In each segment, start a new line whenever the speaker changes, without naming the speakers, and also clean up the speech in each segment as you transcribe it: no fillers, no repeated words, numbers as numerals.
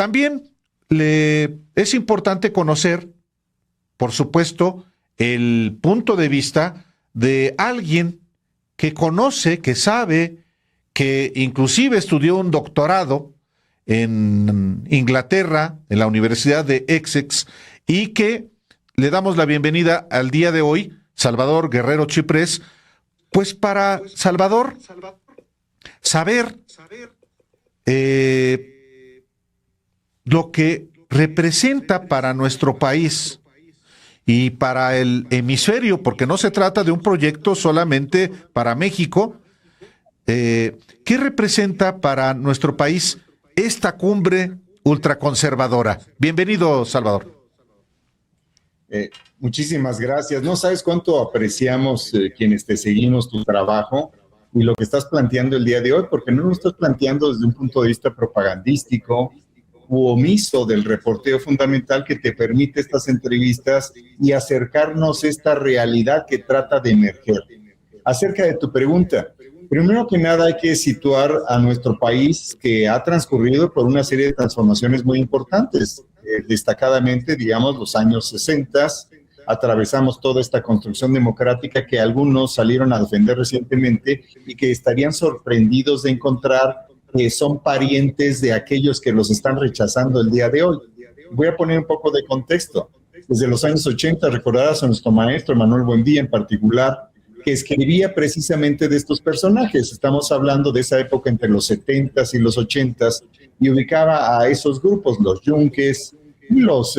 También es importante conocer, por supuesto, el punto de vista de alguien que conoce, que sabe, que inclusive estudió un doctorado en Inglaterra, en la Universidad de Essex, y que le damos la bienvenida al día de hoy, Salvador Guerrero Chiprés, pues para Salvador saber lo que representa para nuestro país y para el hemisferio, porque no se trata de un proyecto solamente para México. ¿Qué representa para nuestro país esta cumbre ultraconservadora? Bienvenido, Salvador.
Muchísimas gracias. No sabes cuánto apreciamos quienes te seguimos tu trabajo y lo que estás planteando el día de hoy, porque no lo estás planteando desde un punto de vista propagandístico u omiso del reporteo fundamental que te permite estas entrevistas y acercarnos a esta realidad que trata de emerger. Acerca de tu pregunta, primero que nada hay que situar a nuestro país, que ha transcurrido por una serie de transformaciones muy importantes. Destacadamente, digamos, los años 60, atravesamos toda esta construcción democrática que algunos salieron a defender recientemente y que estarían sorprendidos de encontrar que son parientes de aquellos que los están rechazando el día de hoy. Voy a poner un poco de contexto. Desde los años 80, recordarás a nuestro maestro Manuel Buendía en particular, que escribía precisamente de estos personajes. Estamos hablando de esa época entre los 70s y los 80s, y ubicaba a esos grupos, los yunques, y los,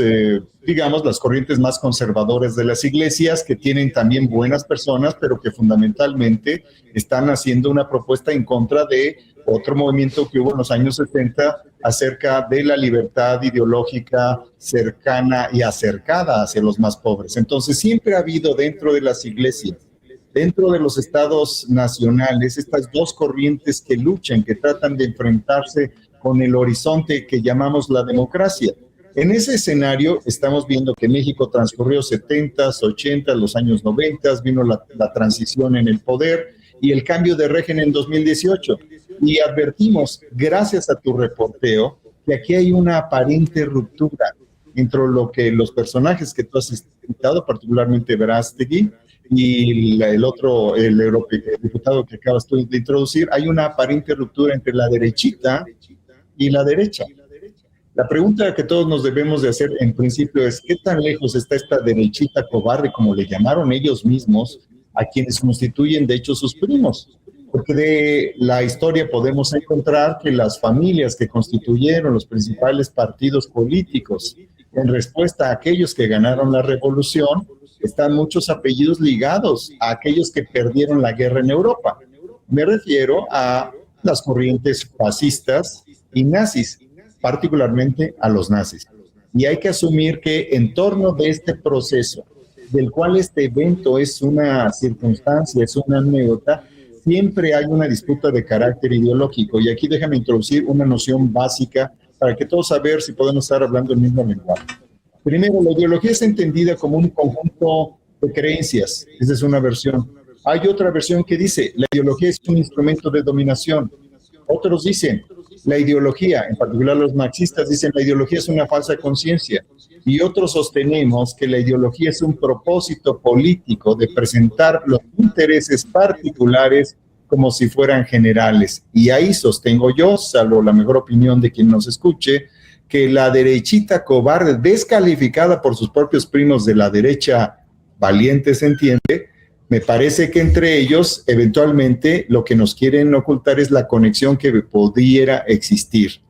digamos, las corrientes más conservadoras de las iglesias, que tienen también buenas personas, pero que fundamentalmente están haciendo una propuesta en contra de otro movimiento que hubo en los años 70 acerca de la libertad ideológica cercana y acercada hacia los más pobres. Entonces, siempre ha habido dentro de las iglesias, dentro de los estados nacionales, estas dos corrientes que luchan, que tratan de enfrentarse con el horizonte que llamamos la democracia. En ese escenario estamos viendo que México transcurrió 70s, 80s, los años 90s, vino la transición en el poder y el cambio de régimen en 2018. Y advertimos, gracias a tu reporteo, que aquí hay una aparente ruptura entre lo que los personajes que tú has citado, particularmente Verástegui, y el diputado que acabas tú de introducir, hay una aparente ruptura entre la derechita y la derecha. La pregunta que todos nos debemos de hacer en principio es, ¿qué tan lejos está esta derechita cobarde, como le llamaron ellos mismos, a quienes constituyen de hecho sus primos? Porque de la historia podemos encontrar que las familias que constituyeron los principales partidos políticos en respuesta a aquellos que ganaron la revolución, están muchos apellidos ligados a aquellos que perdieron la guerra en Europa. Me refiero a las corrientes fascistas y nazis, particularmente a los nazis. Y hay que asumir que en torno de este proceso, del cual este evento es una circunstancia, es una anécdota, siempre hay una disputa de carácter ideológico. Y aquí déjame introducir una noción básica para que todos saber si podemos estar hablando el mismo lenguaje. Primero, la ideología es entendida como un conjunto de creencias. Esa es una versión. Hay otra versión que dice, la ideología es un instrumento de dominación. Otros dicen, la ideología, en particular los marxistas dicen, la ideología es una falsa conciencia. Y otros sostenemos que la ideología es un propósito político de presentar los intereses particulares como si fueran generales. Y ahí sostengo yo, salvo la mejor opinión de quien nos escuche, que la derechita cobarde, descalificada por sus propios primos de la derecha valiente, se entiende, me parece que entre ellos, eventualmente, lo que nos quieren ocultar es la conexión que pudiera existir.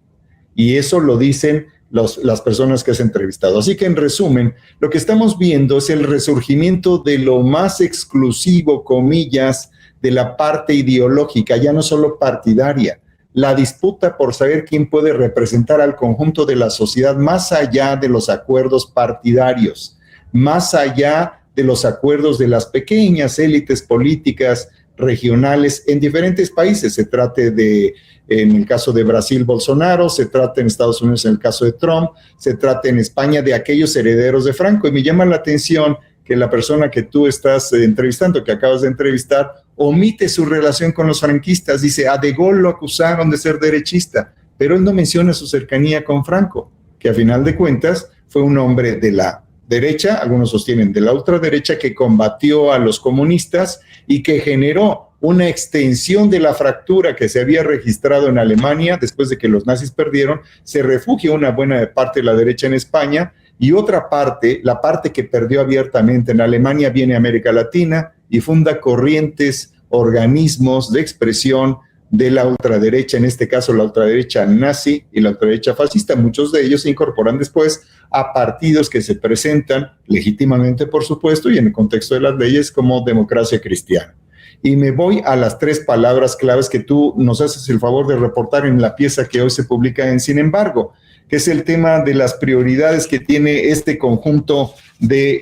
Y eso lo dicen las personas que has entrevistado. Así que, en resumen, lo que estamos viendo es el resurgimiento de lo más exclusivo, comillas, de la parte ideológica, ya no solo partidaria. La disputa por saber quién puede representar al conjunto de la sociedad más allá de los acuerdos partidarios, más allá de los acuerdos de las pequeñas élites políticas regionales en diferentes países. Se trate de, en el caso de Brasil, Bolsonaro, se trata en Estados Unidos en el caso de Trump, se trata en España de aquellos herederos de Franco. Y me llama la atención que la persona que tú estás entrevistando, que acabas de entrevistar, omite su relación con los franquistas. Dice, a De Gaulle lo acusaron de ser derechista. pero él no menciona su cercanía con Franco, que a final de cuentas fue un hombre de la derecha, algunos sostienen de la ultraderecha, que combatió a los comunistas y que generó una extensión de la fractura que se había registrado en Alemania después de que los nazis perdieron. Se refugió una buena parte de la derecha en España, y otra parte, la parte que perdió abiertamente en Alemania, viene a América Latina y funda corrientes, organismos de expresión de la ultraderecha, en este caso la ultraderecha nazi y la ultraderecha fascista. Muchos de ellos se incorporan después a partidos que se presentan legítimamente, por supuesto, y en el contexto de las leyes, como democracia cristiana. Y me voy a las 3 palabras claves que tú nos haces el favor de reportar en la pieza que hoy se publica en Sin embargo, que es el tema de las prioridades que tiene este conjunto de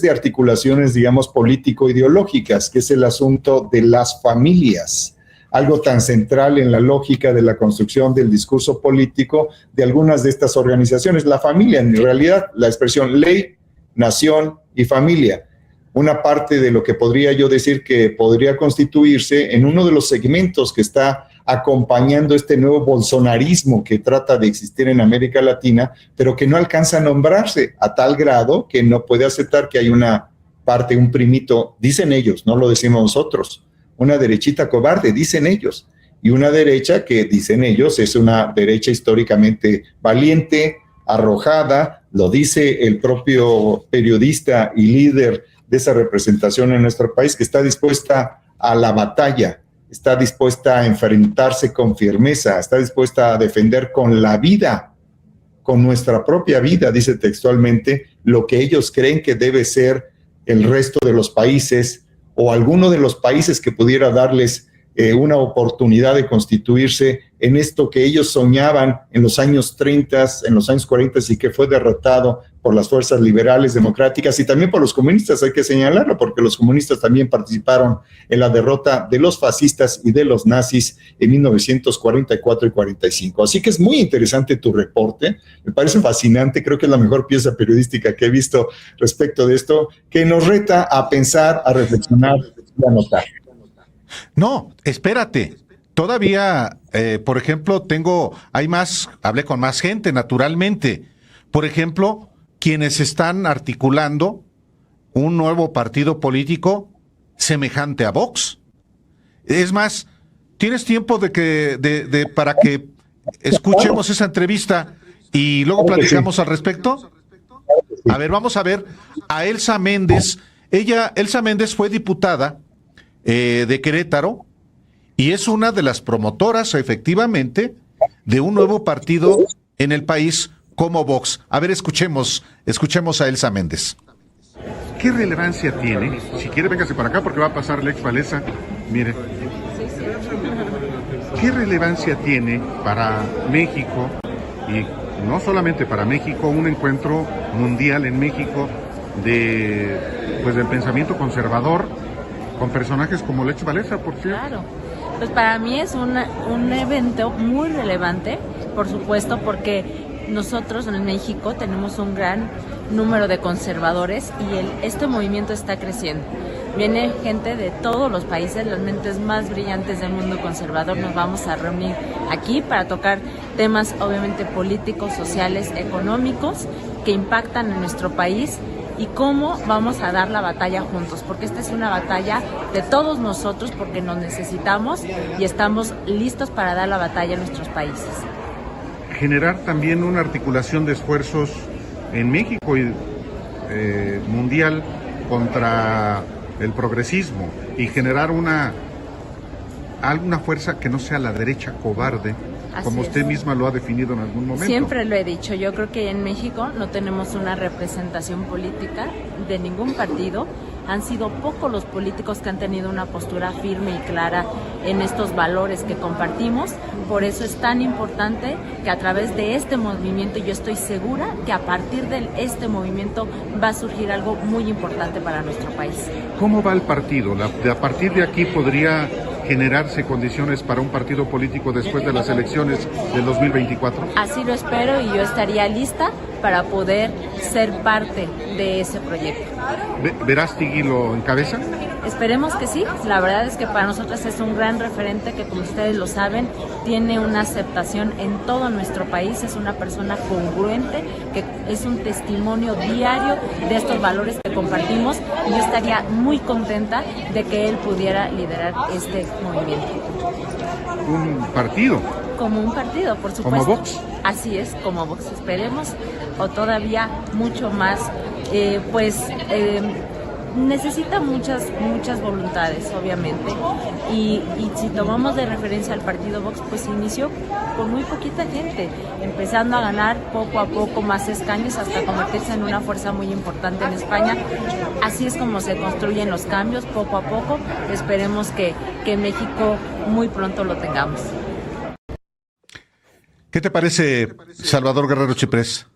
articulaciones, digamos, político-ideológicas, que es el asunto de las familias, algo tan central en la lógica de la construcción del discurso político de algunas de estas organizaciones. La familia, en realidad, la expresión ley, nación y familia, una parte de lo que podría yo decir que podría constituirse en uno de los segmentos que está acompañando este nuevo bolsonarismo que trata de existir en América Latina, pero que no alcanza a nombrarse a tal grado que no puede aceptar que hay una parte, un primito, dicen ellos, no lo decimos nosotros, una derechita cobarde, dicen ellos, y una derecha que, dicen ellos, es una derecha históricamente valiente, arrojada, lo dice el propio periodista y líder de esa representación en nuestro país, que está dispuesta a la batalla, está dispuesta a enfrentarse con firmeza, está dispuesta a defender con la vida, con nuestra propia vida, dice textualmente, lo que ellos creen que debe ser el resto de los países o alguno de los países que pudiera darles una oportunidad de constituirse en esto que ellos soñaban en los años 30, en los años 40 y que fue derrotado por las fuerzas liberales democráticas y también por los comunistas, hay que señalarlo, porque los comunistas también participaron en la derrota de los fascistas y de los nazis en 1944 y 45. Así que es muy interesante tu reporte, me parece fascinante, creo que es la mejor pieza periodística que he visto respecto de esto, que nos reta a pensar, a reflexionar y a anotar.
No, espérate. Todavía, por ejemplo, hablé con más gente, naturalmente. Por ejemplo, quienes están articulando un nuevo partido político semejante a Vox. Es más, ¿tienes tiempo para que escuchemos esa entrevista y luego platicamos al respecto? A ver, vamos a ver a Elsa Méndez. Elsa Méndez fue diputada de Querétaro y es una de las promotoras, efectivamente, de un nuevo partido en el país como Vox. A ver, escuchemos a Elsa Méndez. ¿Qué relevancia tiene? Si quiere, véngase para acá porque va a pasar Lex Walesa. Mire. ¿Qué relevancia tiene para México, y no solamente para México, un encuentro mundial en México del pensamiento conservador con personajes como Lex Walesa, por cierto?
Claro, pues para mí es un evento muy relevante, por supuesto, porque nosotros en México tenemos un gran número de conservadores y este movimiento está creciendo. Viene gente de todos los países, las mentes más brillantes del mundo conservador. Nos vamos a reunir aquí para tocar temas obviamente políticos, sociales, económicos que impactan en nuestro país y cómo vamos a dar la batalla juntos, porque esta es una batalla de todos nosotros, porque nos necesitamos y estamos listos para dar la batalla en nuestros países.
Generar también una articulación de esfuerzos en México y mundial contra el progresismo y generar alguna fuerza que no sea la derecha cobarde, como usted misma lo ha definido en algún momento.
Siempre lo he dicho, yo creo que en México no tenemos una representación política de ningún partido. Han sido pocos los políticos que han tenido una postura firme y clara en estos valores que compartimos. Por eso es tan importante que a través de este movimiento, yo estoy segura que a partir de este movimiento va a surgir algo muy importante para nuestro país. ¿Cómo va el partido? A partir de aquí podría generarse condiciones para un partido político después de las elecciones del 2024? Así lo espero y yo estaría lista para poder ser parte de ese proyecto.
¿Verástegui lo encabeza?
Esperemos que sí, la verdad es que para nosotros es un gran referente que, como ustedes lo saben, tiene una aceptación en todo nuestro país, es una persona congruente, que es un testimonio diario de estos valores que compartimos, y yo estaría muy contenta de que él pudiera liderar este movimiento.
Un partido.
Como un partido, por supuesto.
¿Como Vox?
Así es, como Vox, esperemos, o todavía mucho más, necesita muchas voluntades, obviamente, y si tomamos de referencia al partido Vox, pues inició con muy poquita gente, empezando a ganar poco a poco más escaños hasta convertirse en una fuerza muy importante en España. Así es como se construyen los cambios, poco a poco. Esperemos que México muy pronto lo tengamos.
¿Qué te parece, Salvador Guerrero Chiprés?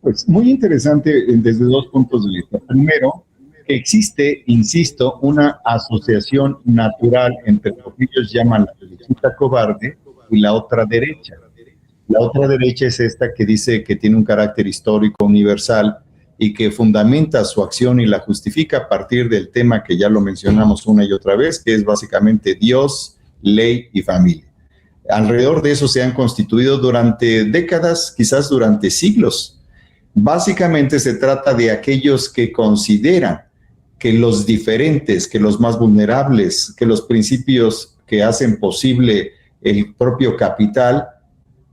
Pues muy interesante desde dos puntos de vista. Primero, que existe, insisto, una asociación natural entre lo que ellos llaman la derechita cobarde y la otra derecha. La otra derecha es esta que dice que tiene un carácter histórico universal y que fundamenta su acción y la justifica a partir del tema que ya lo mencionamos una y otra vez, que es básicamente Dios, ley y familia. Alrededor de eso se han constituido durante décadas, quizás durante siglos. Básicamente se trata de aquellos que consideran que los diferentes, que los más vulnerables, que los principios que hacen posible el propio capital,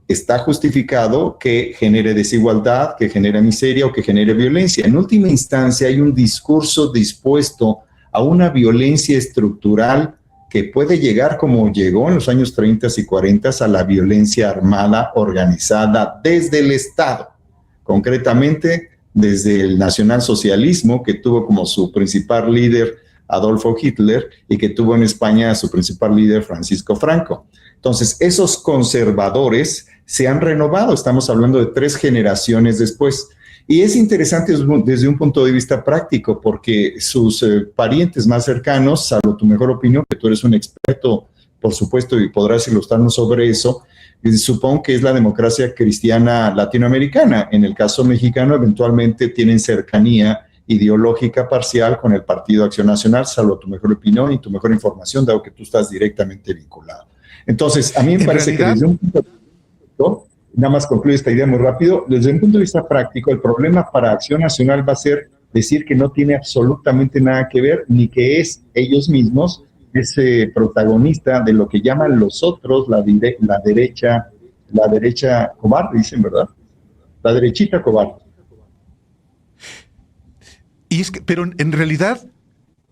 está justificado que genere desigualdad, que genere miseria o que genere violencia. En última instancia, hay un discurso dispuesto a una violencia estructural que puede llegar, como llegó en los años 30 y 40, a la violencia armada organizada desde el Estado. Concretamente, desde el nacionalsocialismo, que tuvo como su principal líder Adolfo Hitler y que tuvo en España a su principal líder Francisco Franco. Entonces, esos conservadores se han renovado, estamos hablando de 3 generaciones después. Y es interesante desde un punto de vista práctico, porque sus parientes más cercanos, salvo tu mejor opinión, que tú eres un experto, por supuesto, y podrás ilustrarnos sobre eso, supongo que es la democracia cristiana latinoamericana. En el caso mexicano, eventualmente tienen cercanía ideológica parcial con el Partido Acción Nacional, salvo tu mejor opinión y tu mejor información, dado que tú estás directamente vinculado. Entonces, a mí me parece que desde un punto de vista, nada más concluyo esta idea muy rápido, desde un punto de vista práctico, el problema para Acción Nacional va a ser decir que no tiene absolutamente nada que ver, ni que es ellos mismos ese protagonista de lo que llaman los otros, la derecha cobarde, dicen, ¿verdad? La derechita cobarde.
Y es que, pero en realidad,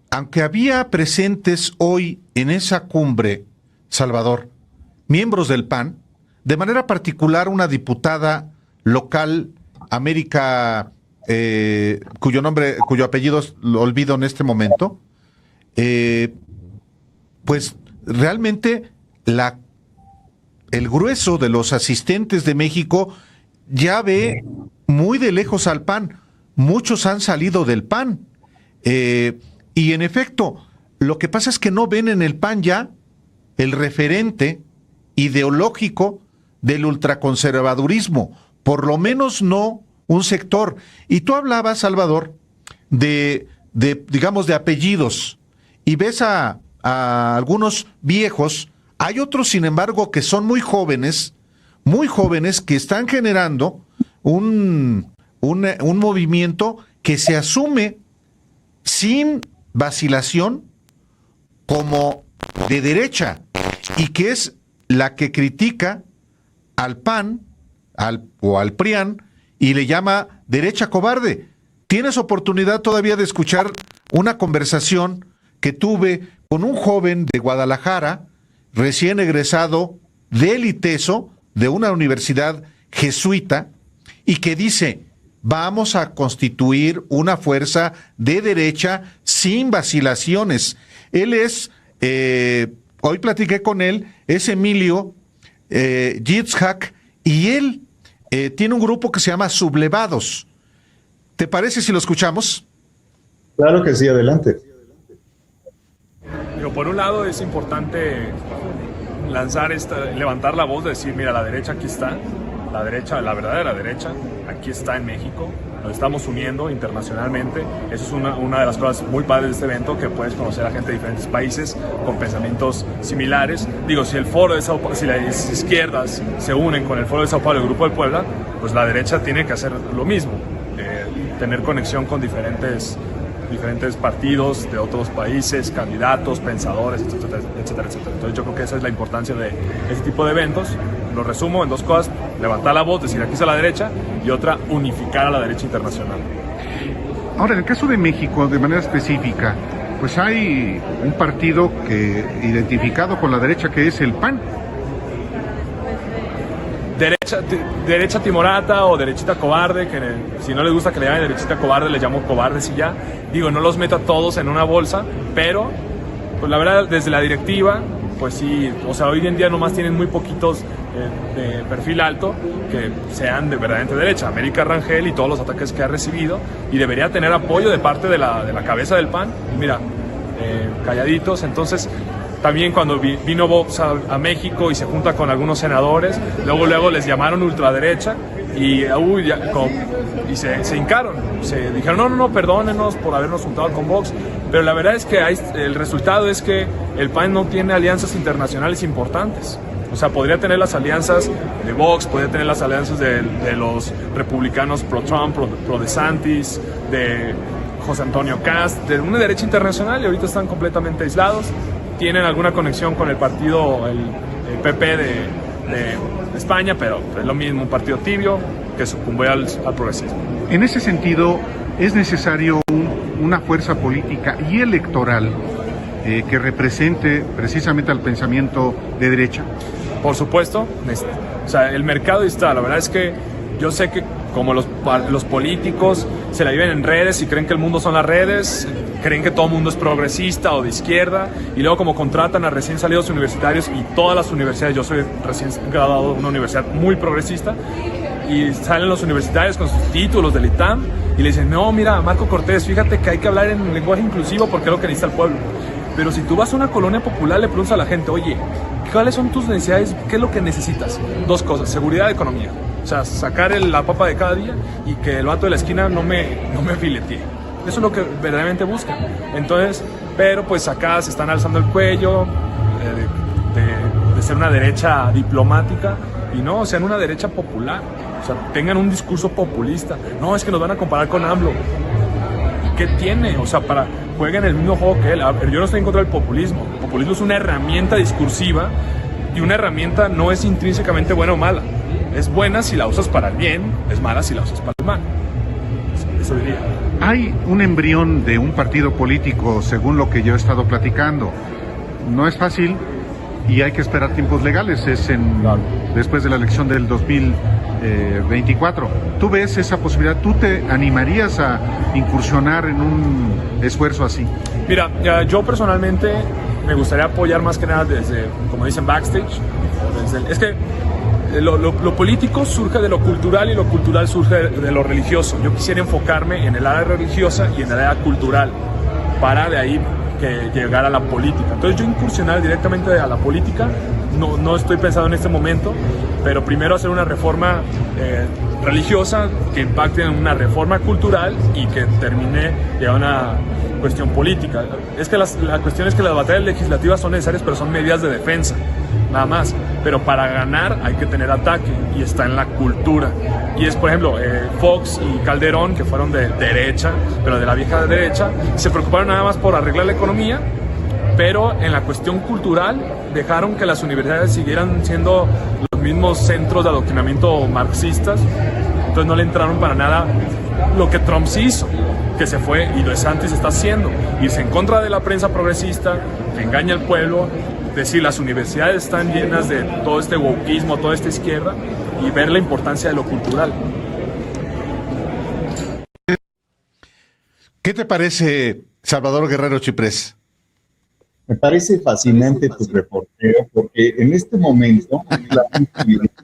aunque había presentes hoy en esa cumbre, Salvador, miembros del PAN, de manera particular una diputada local, América, cuyo apellido lo olvido en este momento, pues realmente el grueso de los asistentes de México ya ve muy de lejos al PAN. Muchos han salido del PAN. Y en efecto, lo que pasa es que no ven en el PAN ya el referente ideológico del ultraconservadurismo, por lo menos no un sector. Y tú hablabas, Salvador, digamos, de apellidos, y ves a algunos viejos. Hay otros, sin embargo, que son muy jóvenes, que están generando un movimiento que se asume sin vacilación como de derecha y que es la que critica al PAN o al PRIAN y le llama derecha cobarde. Tienes oportunidad todavía de escuchar una conversación que tuve con un joven de Guadalajara, recién egresado del ITESO, de una universidad jesuita, y que dice: vamos a constituir una fuerza de derecha sin vacilaciones. Él es, hoy platiqué con él, es Emilio Yitzhak, y él tiene un grupo que se llama Sublevados. ¿Te parece si lo escuchamos?
Claro que sí, adelante.
Pero por un lado es importante levantar la voz, decir, mira, la derecha aquí está, la derecha, la verdadera derecha, aquí está en México. Nos estamos uniendo internacionalmente. Eso es una de las cosas muy padres de este evento, que puedes conocer a gente de diferentes países con pensamientos similares. Digo, si el foro de Sao Paulo, si las izquierdas se unen con el foro de Sao Paulo y el Grupo del Puebla, pues la derecha tiene que hacer lo mismo, tener conexión con diferentes partidos de otros países, candidatos, pensadores, etcétera, etcétera, etcétera. Entonces yo creo que esa es la importancia de este tipo de eventos. Lo resumo en dos cosas: levantar la voz, decir aquí está la derecha, y otra, unificar a la derecha internacional.
Ahora, en el caso de México, de manera específica, pues hay un partido que identificado con la derecha, que es el PAN.
Derecha timorata o derechita cobarde, que si no les gusta que le llamen derechita cobarde, le llamo cobardes y ya. Digo, no los meto a todos en una bolsa, pero pues la verdad, desde la directiva, pues sí, o sea, hoy en día nomás tienen muy poquitos de perfil alto que sean de verdaderamente derecha. América Rangel y todos los ataques que ha recibido, y debería tener apoyo de parte de la cabeza del PAN. Y mira, calladitos. Entonces, también cuando vino Vox a México y se junta con algunos senadores, luego les llamaron ultraderecha y se hincaron, se dijeron no, perdónenos por habernos juntado con Vox, pero la verdad es que el resultado es que el PAN no tiene alianzas internacionales importantes. O sea, podría tener las alianzas de Vox, podría tener las alianzas de los republicanos pro-Trump, pro-DeSantis, de José Antonio Cast, de una derecha internacional, y ahorita están completamente aislados. Tienen alguna conexión con el partido, el PP de España, pero es lo mismo, un partido tibio que sucumbe al progresismo.
En ese sentido, es necesario una fuerza política y electoral que represente precisamente al pensamiento de derecha.
Por supuesto, o sea, el mercado está. La verdad es que yo sé que como los políticos se la viven en redes y creen que el mundo son las redes, creen que todo el mundo es progresista o de izquierda, y luego como contratan a recién salidos universitarios, y todas las universidades, yo soy recién graduado de una universidad muy progresista, y salen los universitarios con sus títulos del ITAM y le dicen, no, mira, Marco Cortés, fíjate que hay que hablar en lenguaje inclusivo porque es lo que necesita el pueblo. Pero si tú vas a una colonia popular, le preguntas a la gente, oye, ¿cuáles son tus necesidades? ¿Qué es lo que necesitas? Dos cosas: seguridad y economía. O sea, sacar la papa de cada día y que el vato de la esquina no me filetee. Eso es lo que verdaderamente buscan. Entonces, pero pues acá se están alzando el cuello de ser una derecha diplomática, y no, sean una derecha popular. O sea, tengan un discurso populista. No, es que nos van a comparar con AMLO. ¿Qué tiene? O sea, jueguen el mismo juego que él. Yo no estoy en contra del populismo. El populismo es una herramienta discursiva, y una herramienta no es intrínsecamente buena o mala. Es buena si la usas para el bien, es mala si la usas para el mal. Eso diría.
Hay un embrión de un partido político, según lo que yo he estado platicando. No es fácil y hay que esperar tiempos legales. Claro. Después de la elección del 2024. ¿Tú ves esa posibilidad? ¿Tú te animarías a incursionar en un esfuerzo así?
Mira, yo personalmente me gustaría apoyar más que nada desde, como dicen, backstage. Es que lo político surge de lo cultural y lo cultural surge de lo religioso. Yo quisiera enfocarme en el área religiosa y en el área cultural para de ahí que llegar a la política. Entonces yo incursionar directamente a la política no estoy pensando en este momento, pero primero hacer una reforma religiosa que impacte en una reforma cultural y que termine ya una cuestión política. Es que la cuestión es que las batallas legislativas son necesarias, pero son medidas de defensa, nada más. Pero para ganar hay que tener ataque, y está en la cultura. Y es, por ejemplo, Fox y Calderón, que fueron de derecha, pero de la vieja derecha, se preocuparon nada más por arreglar la economía, pero en la cuestión cultural dejaron que las universidades siguieran siendo los mismos centros de adoctrinamiento marxistas. Entonces no le entraron para nada lo que Trump sí hizo, que se fue, y DeSantis está haciendo, irse en contra de la prensa progresista, que engaña al pueblo, decir las universidades están llenas de todo este wokeismo, toda esta izquierda, y ver la importancia de lo cultural.
¿Qué te parece, Salvador Guerrero Chiprés?
Me parece fascinante tu reporteo, porque en este momento es la política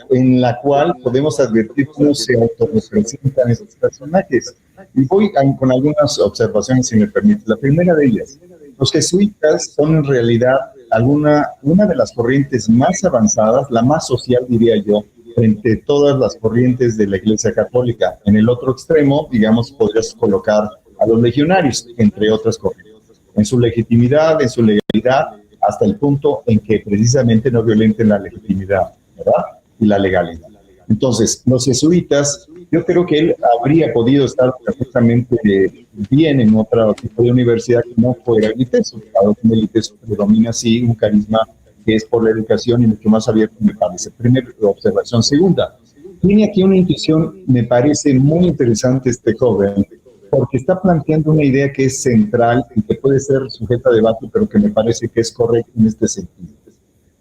en la cual podemos advertir cómo se autorrepresentan estos personajes. Y voy con algunas observaciones, si me permite. La primera de ellas: los jesuitas son en realidad una de las corrientes más avanzadas, la más social, diría yo, frente a todas las corrientes de la Iglesia Católica. En el otro extremo, digamos, podrías colocar a los legionarios, entre otras corrientes, en su legitimidad, en su legalidad, hasta el punto en que precisamente no violenten la legitimidad, ¿verdad? Y la legalidad. Entonces, los jesuitas, yo creo que él habría podido estar perfectamente bien en otro tipo de universidad que no fuera el ITESO. Claro que en el ITESO predomina así un carisma que es por la educación y mucho más abierto, me parece. Primera observación. Segunda, tiene aquí una intuición, me parece muy interesante este joven, porque está planteando una idea que es central y que puede ser sujeta a debate, pero que me parece que es correcta en este sentido.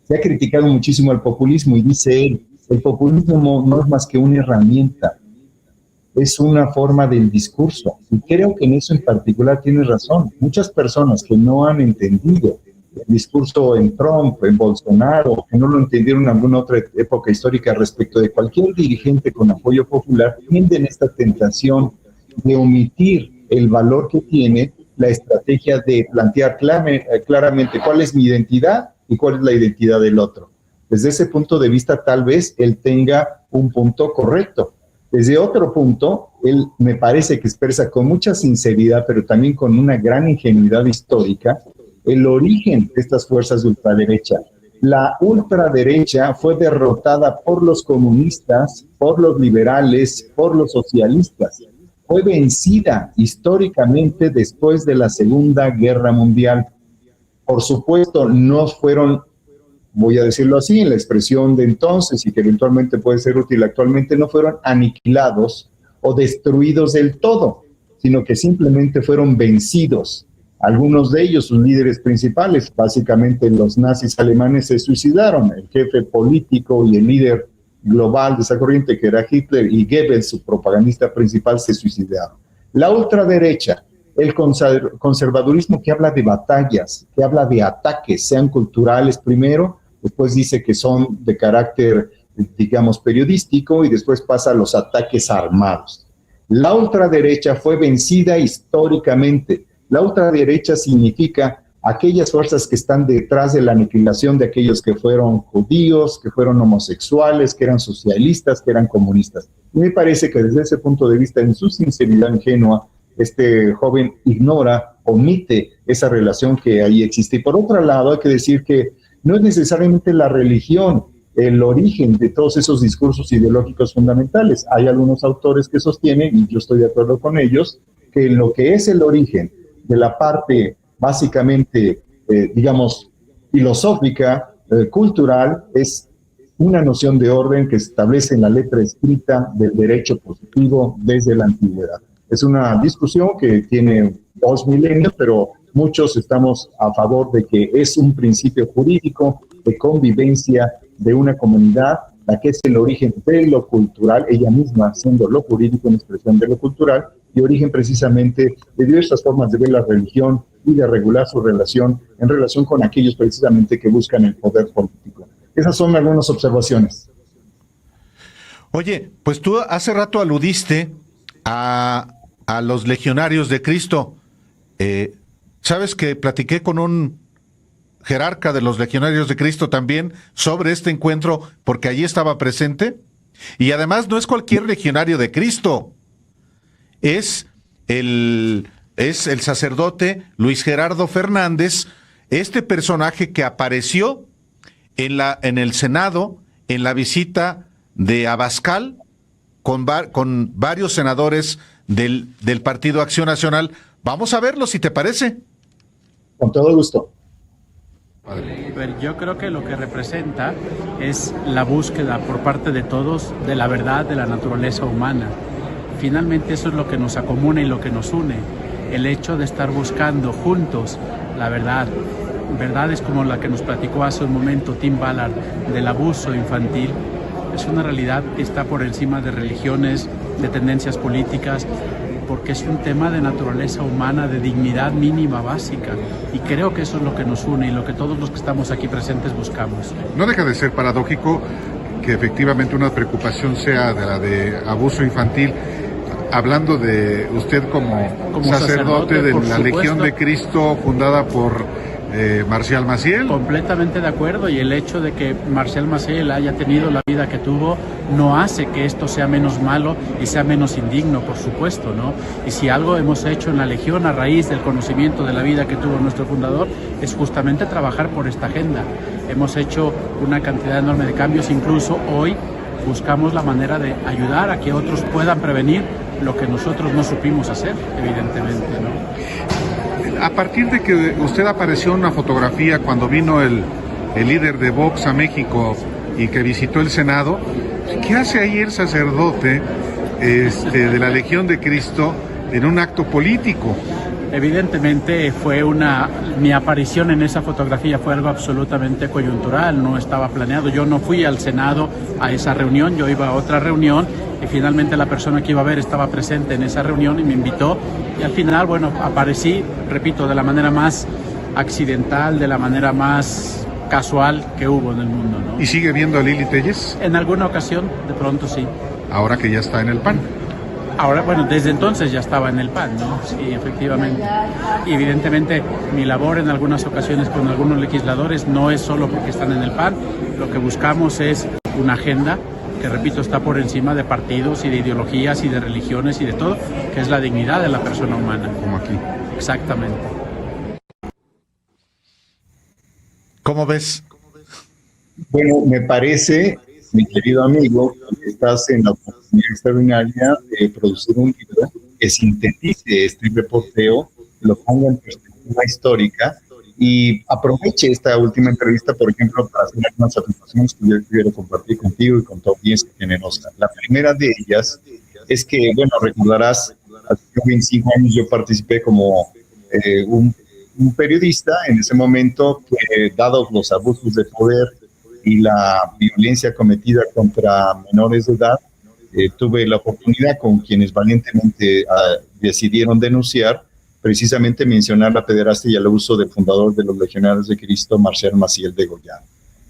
Se ha criticado muchísimo el populismo y dice él, el populismo no es más que una herramienta, es una forma del discurso. Y creo que en eso en particular tiene razón. Muchas personas que no han entendido el discurso en Trump, en Bolsonaro, que no lo entendieron en alguna otra época histórica respecto de cualquier dirigente con apoyo popular, tienden esta tentación de omitir el valor que tiene la estrategia de plantear claramente cuál es mi identidad y cuál es la identidad del otro. Desde ese punto de vista, tal vez él tenga un punto correcto. Desde otro punto, él me parece que expresa con mucha sinceridad, pero también con una gran ingenuidad histórica, el origen de estas fuerzas de ultraderecha. La ultraderecha fue derrotada por los comunistas, por los liberales, por los socialistas. Fue vencida históricamente después de la Segunda Guerra Mundial. Por supuesto, no fueron, voy a decirlo así, en la expresión de entonces y que eventualmente puede ser útil actualmente, no fueron aniquilados o destruidos del todo, sino que simplemente fueron vencidos. Algunos de ellos, sus líderes principales, básicamente los nazis alemanes, se suicidaron. El jefe político y el líder global de esa corriente, que era Hitler, y Goebbels, su propagandista principal, se suicidaron. La ultraderecha, el conservadurismo que habla de batallas, que habla de ataques, sean culturales primero, después dice que son de carácter, digamos, periodístico, y después pasa a los ataques armados. La ultraderecha fue vencida históricamente. La ultraderecha significa aquellas fuerzas que están detrás de la aniquilación de aquellos que fueron judíos, que fueron homosexuales, que eran socialistas, que eran comunistas. Y me parece que desde ese punto de vista, en su sinceridad ingenua, este joven ignora, omite esa relación que ahí existe. Y por otro lado, hay que decir que no es necesariamente la religión el origen de todos esos discursos ideológicos fundamentales. Hay algunos autores que sostienen, y yo estoy de acuerdo con ellos, que lo que es el origen de la parte básicamente, digamos, filosófica, cultural, es una noción de orden que se establece en la letra escrita del derecho positivo desde la antigüedad. Es una discusión que tiene 2 milenios, pero muchos estamos a favor de que es un principio jurídico de convivencia de una comunidad, la que es el origen de lo cultural, ella misma siendo lo jurídico en expresión de lo cultural, y origen precisamente de diversas formas de ver la religión y de regular su relación en relación con aquellos precisamente que buscan el poder político. Esas son algunas observaciones.
Oye, pues tú hace rato aludiste a los legionarios de Cristo. ¿Sabes que platiqué con un jerarca de los legionarios de Cristo también sobre este encuentro porque allí estaba presente? Y además no es cualquier legionario de Cristo. Es el sacerdote Luis Gerardo Fernández, este personaje que apareció en el Senado en la visita de Abascal con varios senadores del Partido Acción Nacional. Vamos a verlo, si te parece.
Con todo gusto.
Pero yo creo que lo que representa es la búsqueda por parte de todos de la verdad de la naturaleza humana. Finalmente eso es lo que nos acomuna y lo que nos une, el hecho de estar buscando juntos la verdad. Verdades como la que nos platicó hace un momento Tim Ballard del abuso infantil, es una realidad que está por encima de religiones, de tendencias políticas, porque es un tema de naturaleza humana, de dignidad mínima básica, y creo que eso es lo que nos une y lo que todos los que estamos aquí presentes buscamos.
No deja de ser paradójico que efectivamente una preocupación sea de la de abuso infantil, hablando de usted como sacerdote de la Legión de Cristo fundada por Marcial Maciel.
Completamente de acuerdo, y el hecho de que Marcial Maciel haya tenido la vida que tuvo no hace que esto sea menos malo y sea menos indigno, por supuesto, ¿no? Y si algo hemos hecho en la Legión a raíz del conocimiento de la vida que tuvo nuestro fundador es justamente trabajar por esta agenda. Hemos hecho una cantidad enorme de cambios, incluso hoy buscamos la manera de ayudar a que otros puedan prevenir lo que nosotros no supimos hacer, evidentemente, ¿no?
A partir de que usted apareció en una fotografía cuando vino el líder de Vox a México y que visitó el Senado, ¿qué hace ahí el sacerdote de la Legión de Cristo en un acto político?
Evidentemente mi aparición en esa fotografía fue algo absolutamente coyuntural, no estaba planeado. Yo no fui al Senado a esa reunión, yo iba a otra reunión y finalmente la persona que iba a ver estaba presente en esa reunión y me invitó. Y al final, bueno, aparecí, repito, de la manera más accidental, de la manera más casual que hubo en el mundo, ¿no?
¿Y sigue viendo a Lili Téllez?
En alguna ocasión, de pronto sí.
Ahora que ya está en el PAN.
Ahora, bueno, desde entonces ya estaba en el PAN, ¿no? Sí, efectivamente. Y evidentemente mi labor en algunas ocasiones con algunos legisladores no es solo porque están en el PAN, lo que buscamos es una agenda que, repito, está por encima de partidos y de ideologías y de religiones y de todo, que es la dignidad de la persona humana.
Como aquí.
Exactamente.
¿Cómo ves?
Bueno, me parece, mi querido amigo, que estás en la oportunidad extraordinaria de producir un libro que sintetice este reporteo, lo ponga en perspectiva histórica y aproveche esta última entrevista, por ejemplo, para hacer algunas afirmaciones que yo quiero compartir contigo y con tu audiencia generosa. La primera de ellas es que, bueno, recordarás, hace 25 años yo participé como un periodista en ese momento que, dados los abusos de poder y la violencia cometida contra menores de edad, tuve la oportunidad con quienes valientemente decidieron denunciar, precisamente mencionar la pederastia y el abuso del fundador de los Legionarios de Cristo, Marcial Maciel degollado.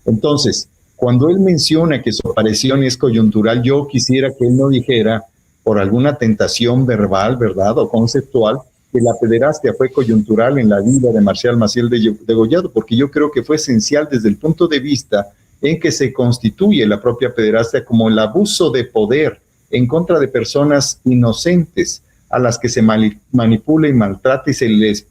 Entonces, cuando él menciona que su aparición es coyuntural, yo quisiera que él no dijera por alguna tentación verbal, ¿verdad?, o conceptual, que la pederastia fue coyuntural en la vida de Marcial Maciel degollado, porque yo creo que fue esencial desde el punto de vista en que se constituye la propia pederastia como el abuso de poder en contra de personas inocentes a las que se manipula y maltrata y se les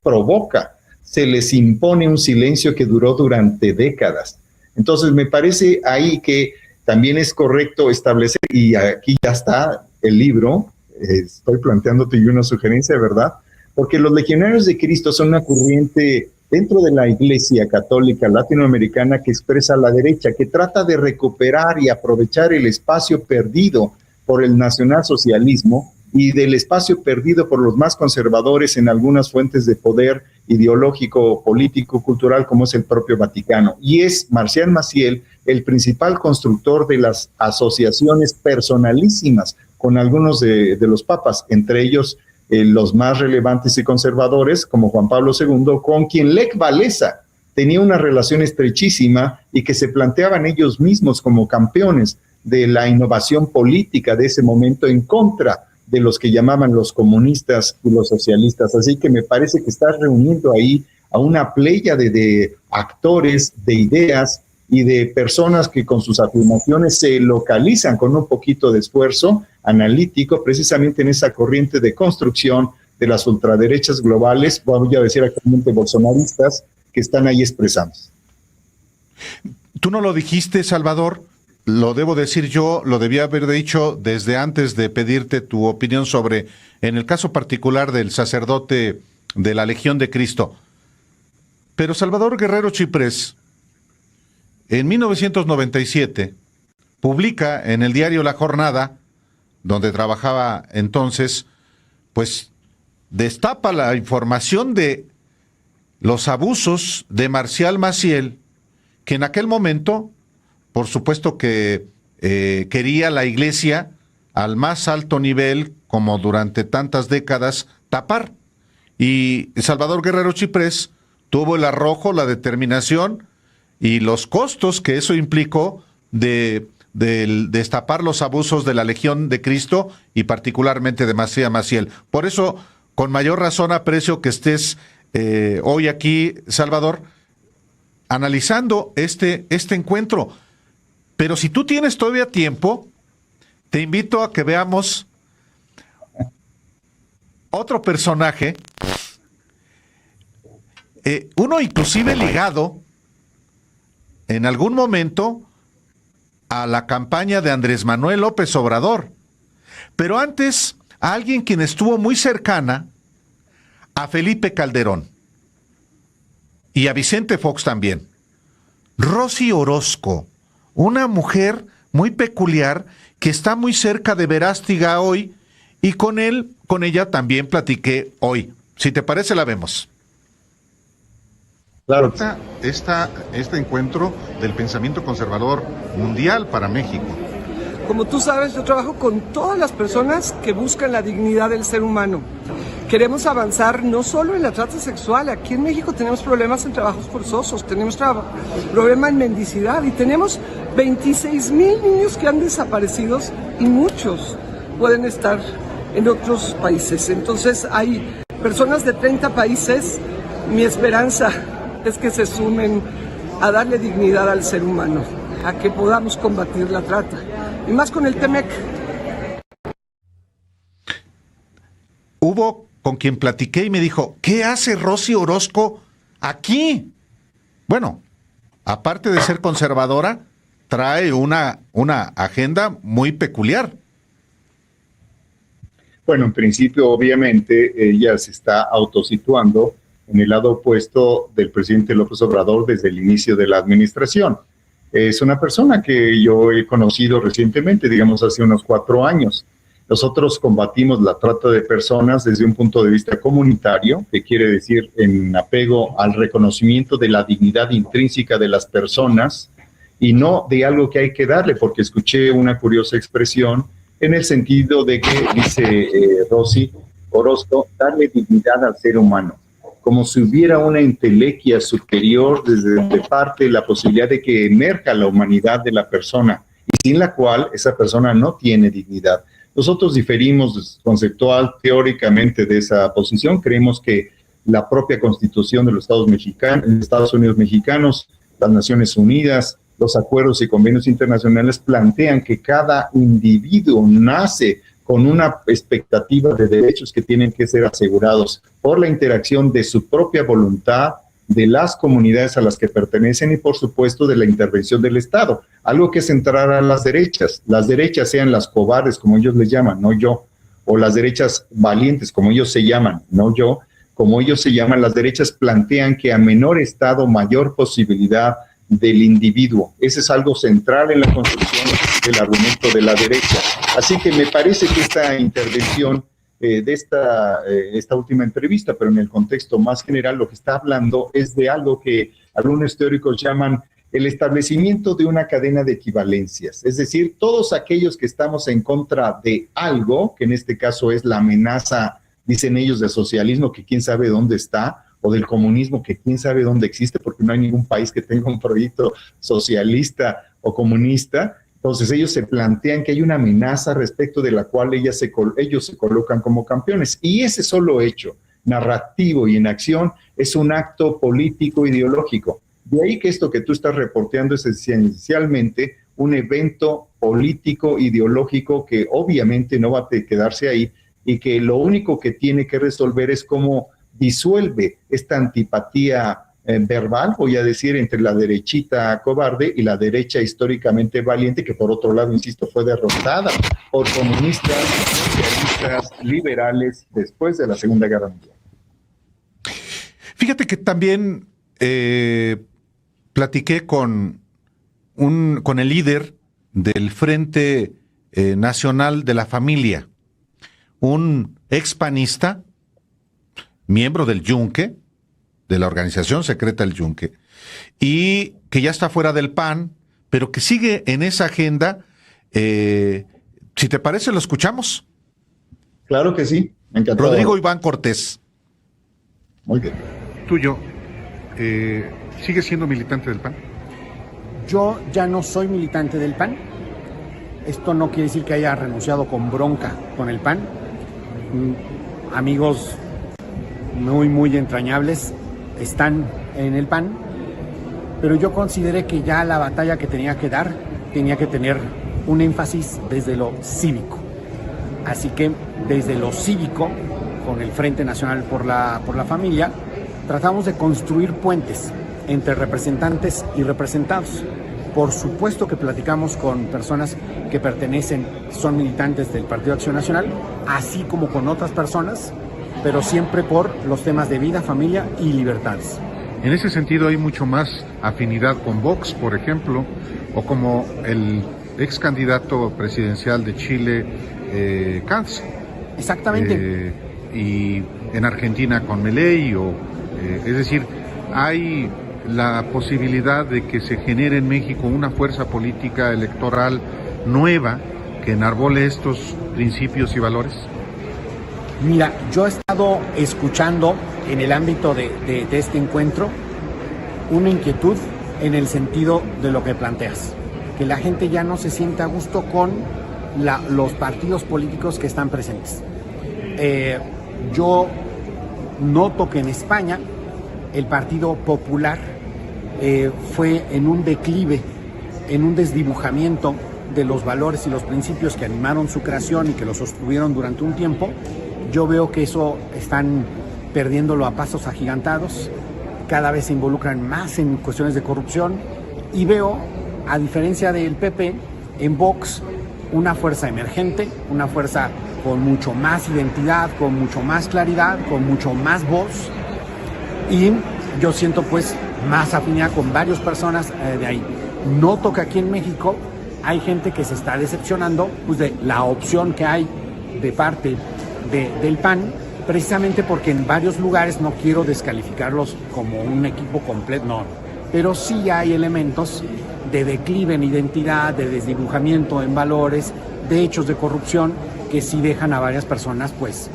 provoca, se les impone un silencio que duró durante décadas. Entonces me parece ahí que también es correcto establecer, y aquí ya está el libro, estoy planteándote yo una sugerencia, ¿verdad? Porque los Legionarios de Cristo son una corriente dentro de la Iglesia Católica Latinoamericana que expresa la derecha, que trata de recuperar y aprovechar el espacio perdido por el nacionalsocialismo y del espacio perdido por los más conservadores en algunas fuentes de poder ideológico, político, cultural, como es el propio Vaticano. Y es Marcial Maciel el principal constructor de las asociaciones personalísimas con algunos de los papas, entre ellos los más relevantes y conservadores, como Juan Pablo II, con quien Lech Walesa tenía una relación estrechísima y que se planteaban ellos mismos como campeones de la innovación política de ese momento en contra de los que llamaban los comunistas y los socialistas. Así que me parece que estás reuniendo ahí a una pléyade de actores, de ideas y de personas que con sus afirmaciones se localizan con un poquito de esfuerzo analítico precisamente en esa corriente de construcción de las ultraderechas globales, voy a decir actualmente bolsonaristas, que están ahí expresados.
Tú no lo dijiste, Salvador, lo debo decir yo, lo debía haber dicho desde antes de pedirte tu opinión sobre, en el caso particular del sacerdote de la Legión de Cristo. Pero Salvador Guerrero Chiprés, en 1997, publica en el diario La Jornada, donde trabajaba entonces, pues destapa la información de los abusos de Marcial Maciel, que en aquel momento, por supuesto que quería la Iglesia al más alto nivel, como durante tantas décadas, tapar. Y Salvador Guerrero Chiprés tuvo el arrojo, la determinación y los costos que eso implicó de destapar los abusos de la Legión de Cristo y particularmente de Marcial Maciel. Por eso, con mayor razón, aprecio que estés hoy aquí, Salvador, analizando este encuentro. Pero si tú tienes todavía tiempo, te invito a que veamos otro personaje, uno inclusive ligado en algún momento a la campaña de Andrés Manuel López Obrador. Pero antes, a alguien quien estuvo muy cercana a Felipe Calderón y a Vicente Fox también. Rosy Orozco, una mujer muy peculiar que está muy cerca de Verástegui hoy, y con ella también platiqué hoy. Si te parece, la vemos.
Claro.
Este encuentro del pensamiento conservador mundial para México.
Como tú sabes, yo trabajo con todas las personas que buscan la dignidad del ser humano. Queremos avanzar no solo en la trata sexual. Aquí en México tenemos problemas en trabajos forzosos, tenemos problema en mendicidad y tenemos 26,000 niños que han desaparecido y muchos pueden estar en otros países. Entonces hay personas de 30 países. Mi esperanza es que se sumen a darle dignidad al ser humano, a que podamos combatir la trata. Y más con el TEMEC.
Hubo con quien platiqué y me dijo, ¿qué hace Rosy Orozco aquí? Bueno, aparte de ser conservadora, trae una agenda muy peculiar.
Bueno, en principio, obviamente, ella se está autosituando en el lado opuesto del presidente López Obrador desde el inicio de la administración. Es una persona que yo he conocido recientemente, digamos hace unos 4 años. Nosotros combatimos la trata de personas desde un punto de vista comunitario, que quiere decir en apego al reconocimiento de la dignidad intrínseca de las personas y no de algo que hay que darle, porque escuché una curiosa expresión en el sentido de que, dice Rosy Orozco, darle dignidad al ser humano, como si hubiera una entelequia superior desde donde parte la posibilidad de que emerja la humanidad de la persona, y sin la cual esa persona no tiene dignidad. Nosotros diferimos conceptual, teóricamente de esa posición. Creemos que la propia Constitución de los Estados Unidos mexicanos, las Naciones Unidas, los acuerdos y convenios internacionales plantean que cada individuo nace con una expectativa de derechos que tienen que ser asegurados por la interacción de su propia voluntad, de las comunidades a las que pertenecen y, por supuesto, de la intervención del Estado. Algo que centrar a las derechas. Las derechas sean las cobardes, como ellos les llaman, no yo, o las derechas valientes, como ellos se llaman, no yo, como ellos se llaman. Las derechas plantean que a menor Estado, mayor posibilidad del individuo. Ese es algo central en la construcción del argumento de la derecha. Así que me parece que esta intervención de esta última entrevista, pero en el contexto más general, lo que está hablando es de algo que algunos teóricos llaman el establecimiento de una cadena de equivalencias. Es decir, todos aquellos que estamos en contra de algo, que en este caso es la amenaza, dicen ellos, del socialismo, que quién sabe dónde está, o del comunismo, que quién sabe dónde existe, porque no hay ningún país que tenga un proyecto socialista o comunista. Entonces ellos se plantean que hay una amenaza respecto de la cual ellos se colocan como campeones. Y ese solo hecho, narrativo y en acción, es un acto político ideológico. De ahí que esto que tú estás reporteando es esencialmente un evento político ideológico que obviamente no va a quedarse ahí y que lo único que tiene que resolver es cómo disuelve esta antipatía verbal, voy a decir, entre la derechita cobarde y la derecha históricamente valiente, que por otro lado, insisto, fue derrotada por comunistas, socialistas, liberales después de la Segunda Guerra Mundial.
Fíjate que también platiqué con el líder del Frente Nacional de la Familia, un expanista, miembro del Yunque, de la organización secreta del Yunque, y que ya está fuera del PAN, pero que sigue en esa agenda. Si te parece, lo escuchamos.
Claro que sí, me encantó.
Rodrigo Iván Cortés.
Muy bien.
Tuyo, ¿sigues siendo militante del PAN?
Yo ya no soy militante del PAN. Esto no quiere decir que haya renunciado con bronca con el PAN. Amigos muy entrañables están en el PAN, pero yo consideré que ya la batalla que tenía que dar tenía que tener un énfasis desde lo cívico. Así que desde lo cívico, con el Frente Nacional por la Familia, tratamos de construir puentes entre representantes y representados. Por supuesto que platicamos con personas que son militantes del Partido Acción Nacional, así como con otras personas, pero siempre por los temas de vida, familia y libertades.
En ese sentido hay mucho más afinidad con Vox, por ejemplo, o como el ex candidato presidencial de Chile, Katz.
Exactamente.
Y en Argentina con Milei, es decir, hay la posibilidad de que se genere en México una fuerza política electoral nueva que enarbole estos principios y valores.
Mira, yo he estado escuchando en el ámbito de este encuentro una inquietud en el sentido de lo que planteas, que la gente ya no se siente a gusto con los partidos políticos que están presentes. Yo noto que en España el Partido Popular fue en un declive, en un desdibujamiento de los valores y los principios que animaron su creación y que lo sostuvieron durante un tiempo. Yo veo que eso están perdiéndolo a pasos agigantados, cada vez se involucran más en cuestiones de corrupción y veo, a diferencia del PP, en Vox una fuerza emergente, una fuerza con mucho más identidad, con mucho más claridad, con mucho más voz, y yo siento pues más afinidad con varias personas de ahí. Noto que aquí en México hay gente que se está decepcionando pues, de la opción que hay de parte del PAN, precisamente porque en varios lugares, no quiero descalificarlos como un equipo completo, no, pero sí hay elementos de declive en identidad, de desdibujamiento en valores, de hechos de corrupción que sí dejan a varias personas pues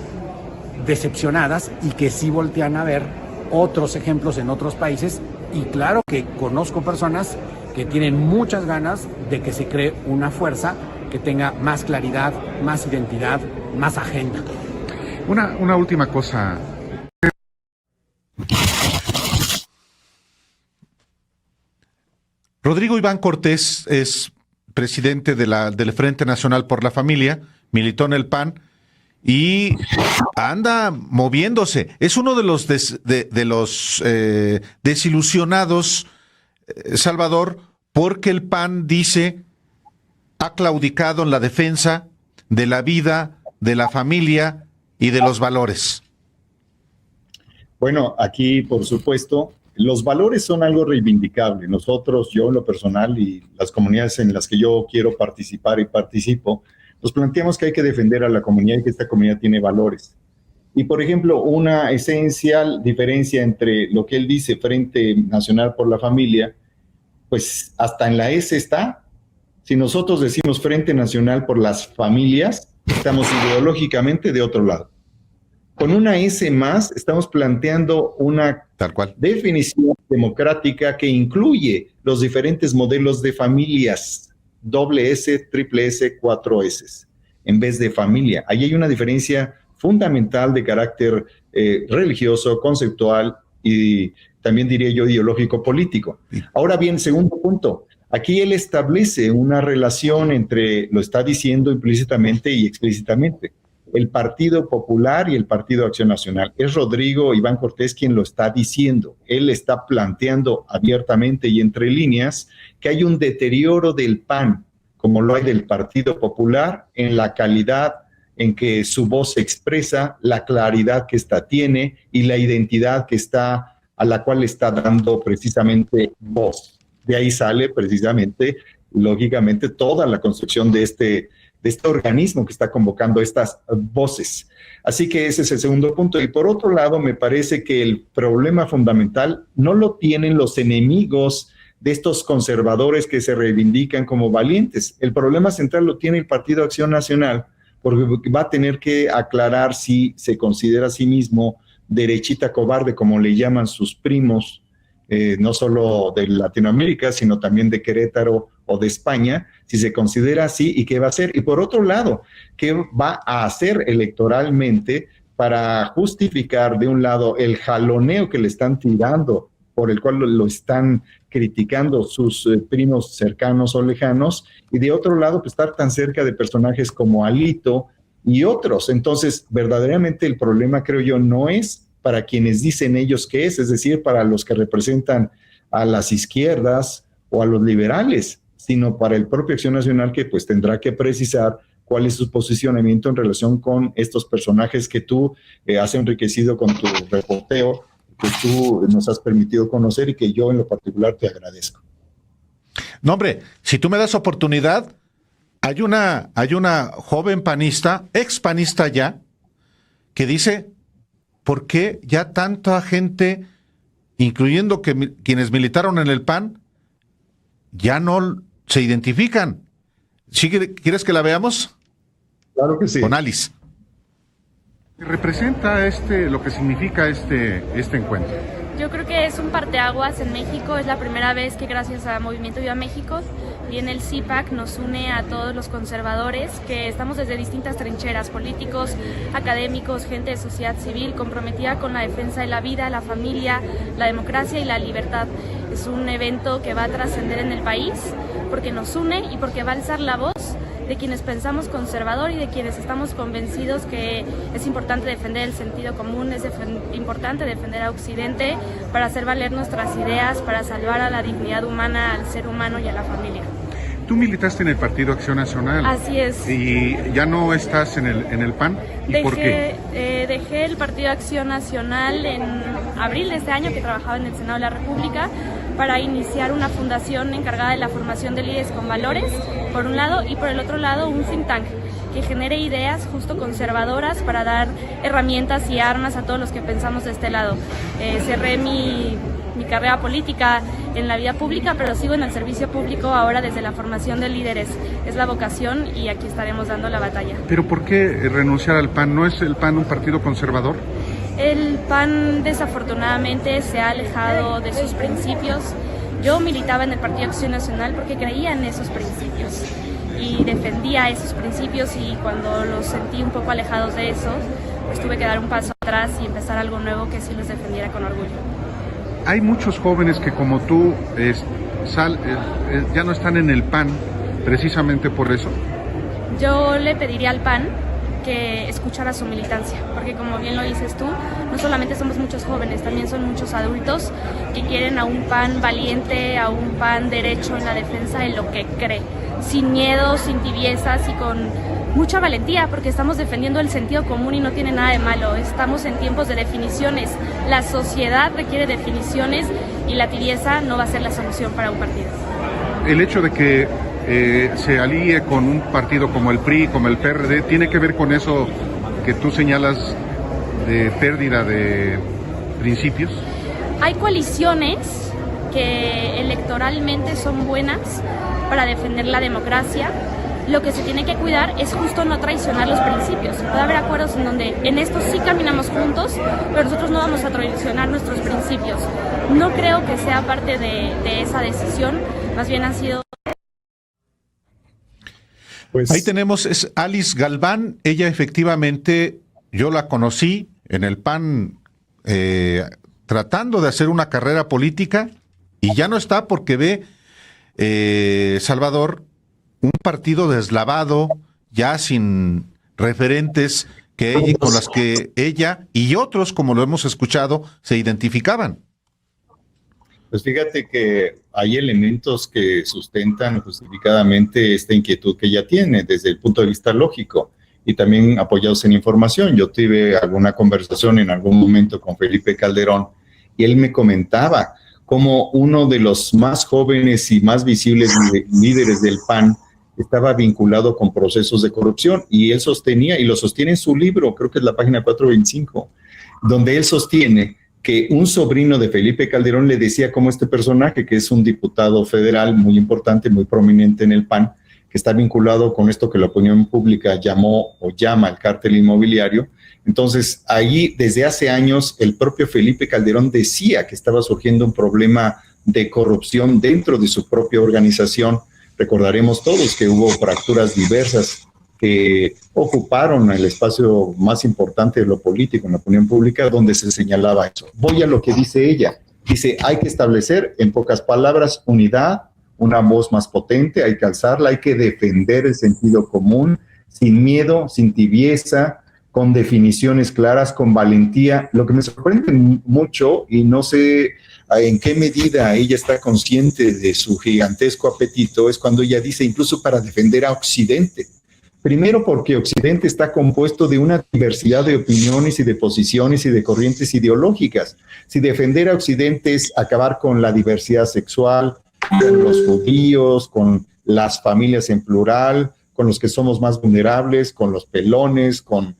decepcionadas y que sí voltean a ver otros ejemplos en otros países. Y claro que conozco personas que tienen muchas ganas de que se cree una fuerza que tenga más claridad, más identidad, más agenda.
Una última cosa.
Rodrigo Iván Cortés es presidente del Frente Nacional por la Familia, militó en el PAN y anda moviéndose. Es uno de los desilusionados, Salvador, porque el PAN dice ha claudicado en la defensa de la vida, de la familia y de los valores.
Bueno, aquí, por supuesto, los valores son algo reivindicable. Nosotros, yo en lo personal y las comunidades en las que yo quiero participar y participo, nos planteamos que hay que defender a la comunidad y que esta comunidad tiene valores. Y, por ejemplo, una esencial diferencia entre lo que él dice, Frente Nacional por la Familia, pues hasta en la S está. Si nosotros decimos Frente Nacional por las Familias, estamos ideológicamente de otro lado. Con una S más, estamos planteando una
tal cual
definición democrática que incluye los diferentes modelos de familias, doble S, triple S, 4 S, en vez de familia. Ahí hay una diferencia fundamental de carácter religioso, conceptual y también diría yo ideológico político. Ahora bien, segundo punto, aquí él establece una relación entre, lo está diciendo implícitamente y explícitamente, el Partido Popular y el Partido Acción Nacional. Es Rodrigo Iván Cortés quien lo está diciendo. Él está planteando abiertamente y entre líneas que hay un deterioro del PAN, como lo hay del Partido Popular, en la calidad en que su voz se expresa, la claridad que ésta tiene y la identidad que está, a la cual está dando precisamente voz. De ahí sale precisamente, lógicamente, toda la construcción de este organismo que está convocando estas voces. Así que ese es el segundo punto. Y por otro lado, me parece que el problema fundamental no lo tienen los enemigos de estos conservadores que se reivindican como valientes. El problema central lo tiene el Partido Acción Nacional, porque va a tener que aclarar si se considera a sí mismo derechita cobarde, como le llaman sus primos, no solo de Latinoamérica, sino también de Querétaro o de España, si se considera así y qué va a hacer. Y por otro lado, qué va a hacer electoralmente para justificar de un lado el jaloneo que le están tirando, por el cual lo están criticando sus primos cercanos o lejanos, y de otro lado, pues, estar tan cerca de personajes como Alito y otros. Entonces, verdaderamente el problema, creo yo, no es para quienes dicen ellos que es decir, para los que representan a las izquierdas o a los liberales, sino para el propio Acción Nacional, que pues tendrá que precisar cuál es su posicionamiento en relación con estos personajes que tú has enriquecido con tu reporteo, que tú nos has permitido conocer y que yo en lo particular te agradezco.
No, hombre, si tú me das oportunidad, hay una joven panista, ex panista ya, que dice, ¿por qué ya tanta gente, incluyendo quienes militaron en el PAN, ya no se identifican? ¿Sí, quieres que la veamos?
Claro que sí.
Con Alice.
¿Qué representa lo que significa este encuentro?
Yo creo que es un parteaguas en México. Es la primera vez que, gracias a Movimiento Viva México, viene el CIPAC, nos une a todos los conservadores que estamos desde distintas trincheras, políticos, académicos, gente de sociedad civil comprometida con la defensa de la vida, la familia, la democracia y la libertad. Es un evento que va a trascender en el país porque nos une y porque va a alzar la voz de quienes pensamos conservador y de quienes estamos convencidos que es importante defender el sentido común, es importante defender a Occidente para hacer valer nuestras ideas, para salvar a la dignidad humana, al ser humano y a la familia.
Tú militaste en el Partido Acción Nacional.
Así es.
¿Y ya no estás en el PAN? ¿Y por qué?
Dejé el Partido Acción Nacional en abril de este año, que trabajaba en el Senado de la República, para iniciar una fundación encargada de la formación de líderes con valores, por un lado, y por el otro lado un think tank que genere ideas justo conservadoras para dar herramientas y armas a todos los que pensamos de este lado. Cerré mi carrera política en la vida pública, pero sigo en el servicio público ahora desde la formación de líderes. Es la vocación y aquí estaremos dando la batalla.
¿Pero por qué renunciar al PAN? ¿No es el PAN un partido conservador?
El PAN desafortunadamente se ha alejado de sus principios. Yo militaba en el Partido Acción Nacional porque creía en esos principios y defendía esos principios, y cuando los sentí un poco alejados de eso, pues tuve que dar un paso atrás y empezar algo nuevo que sí los defendiera con orgullo.
Hay muchos jóvenes que, como tú, ya no están en el PAN precisamente por eso.
Yo le pediría al PAN que escuchara su militancia, porque como bien lo dices tú, no solamente somos muchos jóvenes, también son muchos adultos que quieren a un PAN valiente, a un PAN derecho en la defensa de lo que cree, sin miedo, sin tibiezas y con mucha valentía, porque estamos defendiendo el sentido común y no tiene nada de malo. Estamos en tiempos de definiciones, la sociedad requiere definiciones y la tibieza no va a ser la solución para un partido.
El hecho de que se alíe con un partido como el PRI, como el PRD, ¿tiene que ver con eso que tú señalas de pérdida de principios?
Hay coaliciones que electoralmente son buenas para defender la democracia. Lo que se tiene que cuidar es justo no traicionar los principios. Puede haber acuerdos en donde en estos sí caminamos juntos, pero nosotros no vamos a traicionar nuestros principios. No creo que sea parte de esa decisión, más bien ha sido...
Pues ahí tenemos, es Alice Galván. Ella efectivamente, yo la conocí en el PAN tratando de hacer una carrera política y ya no está porque ve, Salvador, un partido deslavado, ya sin referentes con las que ella y otros, como lo hemos escuchado, se identificaban.
Pues fíjate que hay elementos que sustentan justificadamente esta inquietud que ella tiene desde el punto de vista lógico y también apoyados en información. Yo tuve alguna conversación en algún momento con Felipe Calderón y él me comentaba cómo uno de los más jóvenes y más visibles líderes del PAN estaba vinculado con procesos de corrupción y él sostenía, y lo sostiene en su libro, creo que es la página 425, donde él sostiene que un sobrino de Felipe Calderón le decía cómo este personaje, que es un diputado federal muy importante, muy prominente en el PAN, que está vinculado con esto que la opinión pública llamó o llama el cártel inmobiliario. Entonces, ahí desde hace años el propio Felipe Calderón decía que estaba surgiendo un problema de corrupción dentro de su propia organización. Recordaremos todos que hubo fracturas diversas que ocuparon el espacio más importante de lo político en la opinión pública, donde se señalaba eso. Voy a lo que dice ella. Dice, hay que establecer, en pocas palabras, unidad, una voz más potente, hay que alzarla, hay que defender el sentido común, sin miedo, sin tibieza, con definiciones claras, con valentía. Lo que me sorprende mucho, y no sé en qué medida ella está consciente de su gigantesco apetito, es cuando ella dice, incluso para defender a Occidente. Primero porque Occidente está compuesto de una diversidad de opiniones y de posiciones y de corrientes ideológicas. Si defender a Occidente es acabar con la diversidad sexual, con los judíos, con las familias en plural, con los que somos más vulnerables, con los pelones, ¿con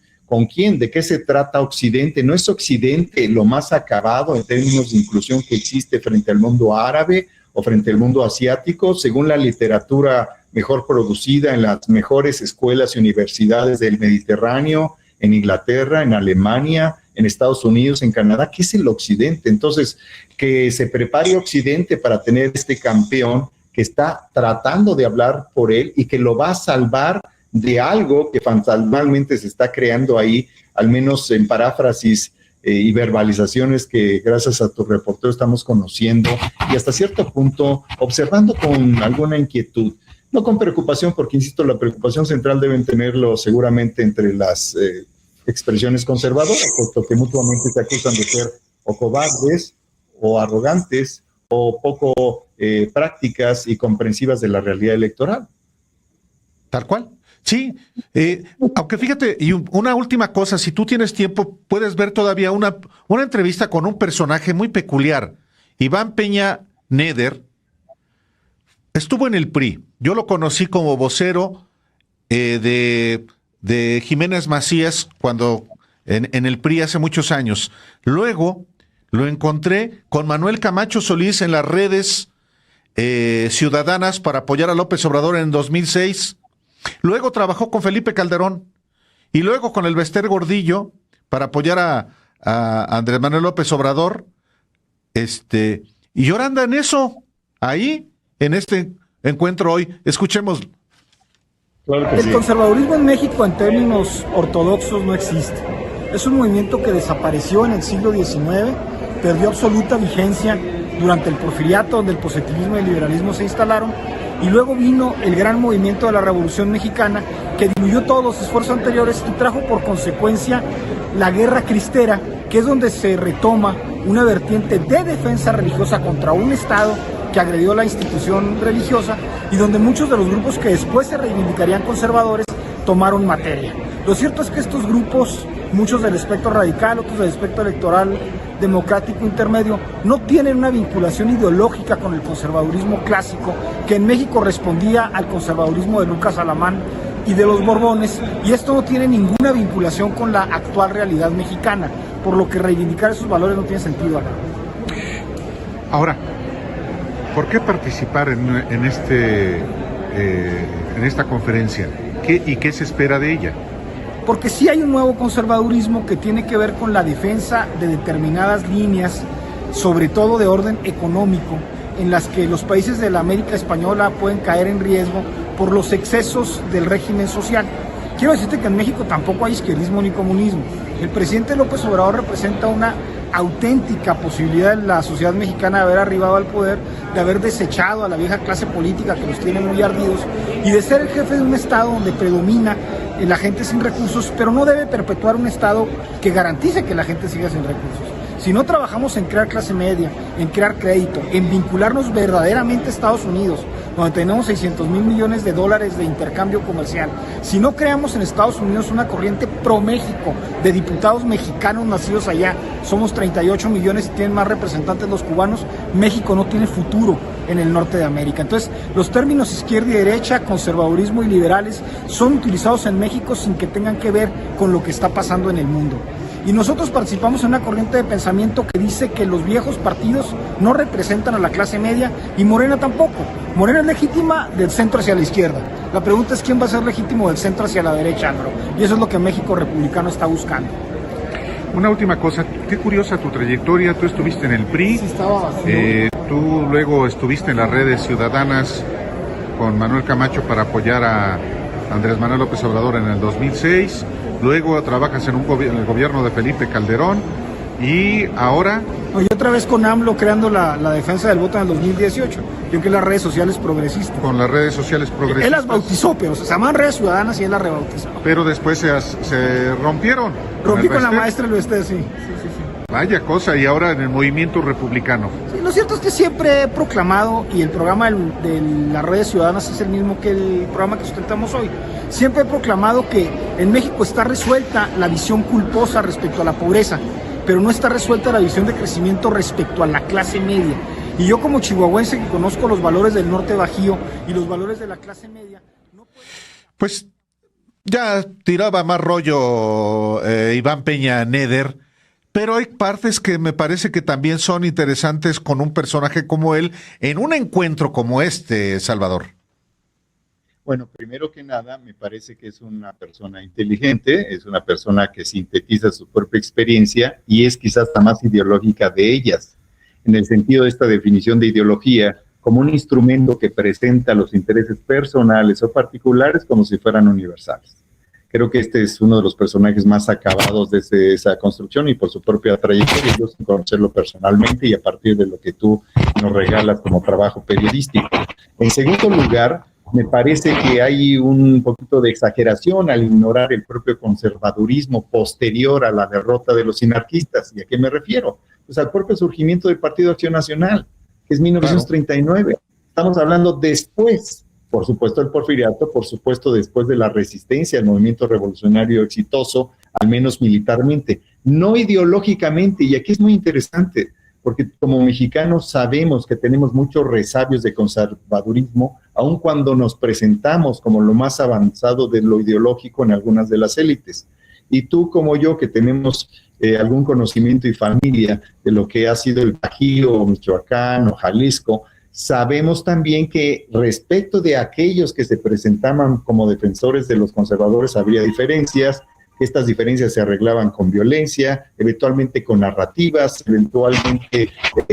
quién? ¿De qué se trata Occidente? ¿No es Occidente lo más acabado en términos de inclusión que existe frente al mundo árabe o frente al mundo asiático? Según la literatura mejor producida en las mejores escuelas y universidades del Mediterráneo, en Inglaterra, en Alemania, en Estados Unidos, en Canadá, ¿qué es el Occidente? Entonces, que se prepare Occidente para tener este campeón que está tratando de hablar por él y que lo va a salvar de algo que fantasmalmente se está creando ahí, al menos en paráfrasis y verbalizaciones que gracias a tu reportero estamos conociendo y hasta cierto punto observando con alguna inquietud. No con preocupación, porque insisto, la preocupación central deben tenerlo seguramente entre las expresiones conservadoras, puesto que mutuamente se acusan de ser o cobardes o arrogantes o poco prácticas y comprensivas de la realidad electoral.
Tal cual. Sí, aunque fíjate, y una última cosa, si tú tienes tiempo, puedes ver todavía una entrevista con un personaje muy peculiar. Iván Peña Neder estuvo en el PRI. Yo lo conocí como vocero de Jiménez Macías cuando en el PRI hace muchos años. Luego lo encontré con Manuel Camacho Solís en las redes ciudadanas para apoyar a López Obrador en 2006. Luego trabajó con Felipe Calderón y luego con el Bester Gordillo para apoyar a Andrés Manuel López Obrador. Y ahora anda en eso, ahí, en este encuentro hoy. Escuchemos.
Claro que sí. El conservadurismo en México en términos ortodoxos no existe. Es un movimiento que desapareció en el siglo XIX, perdió absoluta vigencia durante el Porfiriato, donde el positivismo y el liberalismo se instalaron, y luego vino el gran movimiento de la Revolución Mexicana, que diluyó todos los esfuerzos anteriores y trajo por consecuencia la guerra cristera, que es donde se retoma una vertiente de defensa religiosa contra un Estado que agredió la institución religiosa y donde muchos de los grupos que después se reivindicarían conservadores tomaron materia. Lo cierto es que estos grupos, muchos del espectro radical, otros del espectro electoral democrático intermedio, no tienen una vinculación ideológica con el conservadurismo clásico, que en México respondía al conservadurismo de Lucas Alamán y de los Borbones, y esto no tiene ninguna vinculación con la actual realidad mexicana, por lo que reivindicar esos valores no tiene sentido acá.
Ahora, ¿por qué participar en esta conferencia? ¿Qué se espera de ella?
Porque sí hay un nuevo conservadurismo que tiene que ver con la defensa de determinadas líneas, sobre todo de orden económico, en las que los países de la América Española pueden caer en riesgo por los excesos del régimen social. Quiero decirte que en México tampoco hay izquierdismo ni comunismo. El presidente López Obrador representa una auténtica posibilidad en la sociedad mexicana de haber arribado al poder, de haber desechado a la vieja clase política que los tiene muy ardidos y de ser el jefe de un Estado donde predomina la gente sin recursos, pero no debe perpetuar un Estado que garantice que la gente siga sin recursos. Si no trabajamos en crear clase media, en crear crédito, en vincularnos verdaderamente a Estados Unidos, donde tenemos 600,000 millones de dólares de intercambio comercial, si no creamos en Estados Unidos una corriente pro-México de diputados mexicanos nacidos allá, somos 38 millones y tienen más representantes los cubanos, México no tiene futuro en el norte de América. Entonces, los términos izquierda y derecha, conservadurismo y liberales son utilizados en México sin que tengan que ver con lo que está pasando en el mundo. Y nosotros participamos en una corriente de pensamiento que dice que los viejos partidos no representan a la clase media y Morena tampoco. Morena es legítima del centro hacia la izquierda. La pregunta es quién va a ser legítimo del centro hacia la derecha, Álvaro. Y eso es lo que México republicano está buscando.
Una última cosa, qué curiosa tu trayectoria. Tú estuviste en el PRI,
sí, estaba vacío.
Tú luego estuviste en las redes ciudadanas con Manuel Camacho para apoyar a Andrés Manuel López Obrador en el 2006, luego trabajas en el gobierno de Felipe Calderón y ahora...
Y otra vez con AMLO creando la defensa del voto en el 2018, yo que las redes sociales progresistas.
Con las redes sociales progresistas.
Él las bautizó, pero se llaman redes ciudadanas y él las rebautizó.
Pero después se rompieron.
Rompí con la maestra Luesté, sí.
Vaya cosa, y ahora en el movimiento republicano.
Sí, lo cierto es que siempre he proclamado, y el programa de las redes ciudadanas es el mismo que el programa que sustentamos hoy, siempre he proclamado que en México está resuelta la visión culposa respecto a la pobreza, pero no está resuelta la visión de crecimiento respecto a la clase media. Y yo como chihuahuense que conozco los valores del norte bajío y los valores de la clase media, no puedo...
Pues ya tiraba más rollo Iván Peña Neder, pero hay partes que me parece que también son interesantes con un personaje como él en un encuentro como este, Salvador.
Bueno, primero que nada, me parece que es una persona inteligente, es una persona que sintetiza su propia experiencia y es quizás la más ideológica de ellas, en el sentido de esta definición de ideología como un instrumento que presenta los intereses personales o particulares como si fueran universales. Creo que este es uno de los personajes más acabados de esa construcción y por su propia trayectoria, yo sin conocerlo personalmente y a partir de lo que tú nos regalas como trabajo periodístico. En segundo lugar, me parece que hay un poquito de exageración al ignorar el propio conservadurismo posterior a la derrota de los sinarquistas. ¿Y a qué me refiero? Pues al propio surgimiento del Partido Acción Nacional, que es 1939. Estamos hablando después, por supuesto, del Porfiriato, por supuesto, después de la resistencia al movimiento revolucionario exitoso, al menos militarmente, no ideológicamente. Y aquí es muy interesante, porque como mexicanos sabemos que tenemos muchos resabios de conservadurismo, aun cuando nos presentamos como lo más avanzado de lo ideológico en algunas de las élites. Y tú como yo, que tenemos algún conocimiento y familia de lo que ha sido el Bajío, o Michoacán, o Jalisco, sabemos también que respecto de aquellos que se presentaban como defensores de los conservadores habría diferencias. Estas diferencias se arreglaban con violencia, eventualmente con narrativas, eventualmente